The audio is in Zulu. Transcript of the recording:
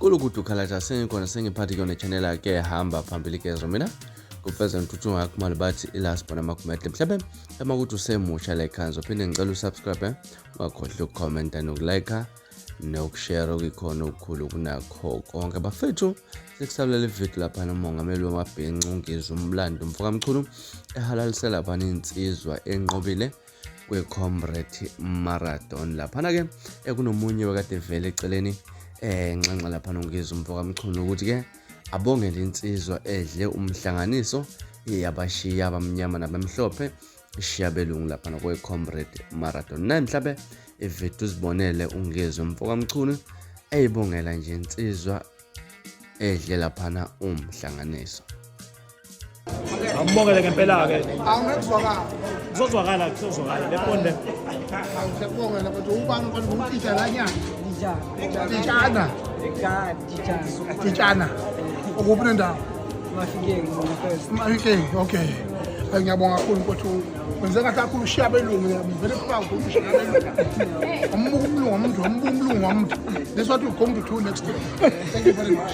Ulukuthi ukhalatha sengikhona sengiphathi kuyona channel yakhe hamba phambili kezwe mina kuPresident uthunga akumali bathi ilasibona makumedle mhlawumbe emakuthi usemusha la ikhanzo phinde ngicela usubscribe ungakhohlwa ukucomment nokulike nokushare okukhona okukhulu kunakho konke bafethu sekusabulela ivideo lapha nomongameli wamabhinca ungizwe umlando umfokamchunu ehalalisela lapha neNsinzwa enqobile kweCombrades Madathon lapha ke ekunomunye wakade vele eceleni enxanxa lapha nongizwe umfokamchunu ukuthi ke abonge leNsinzwa edle umhlanganiso yabashiya abamnyama nabamhlophe ishiya belungu lapha kweCombrades Madathon namhlabe ivideo sibonele ungizwe umfokamchunu eyibongela nje iNsinzwa edle lapha umhlanganiso. Ambongele ngempela ke. Awungezwakala. Kuzozwakala leponde. Awusebongela kodwa ubani kodwa umtitha lanyana. Titshana. Ukuphi nendawo? Mafikeng, okay. Ngiyabonga kakhulu mfowethu. Wenze kahle kakhulu ushiya belungu vele proud ushiya belungu. Umbuka umlungu wamuntu. That's what we're going to do next time. Thank you very much.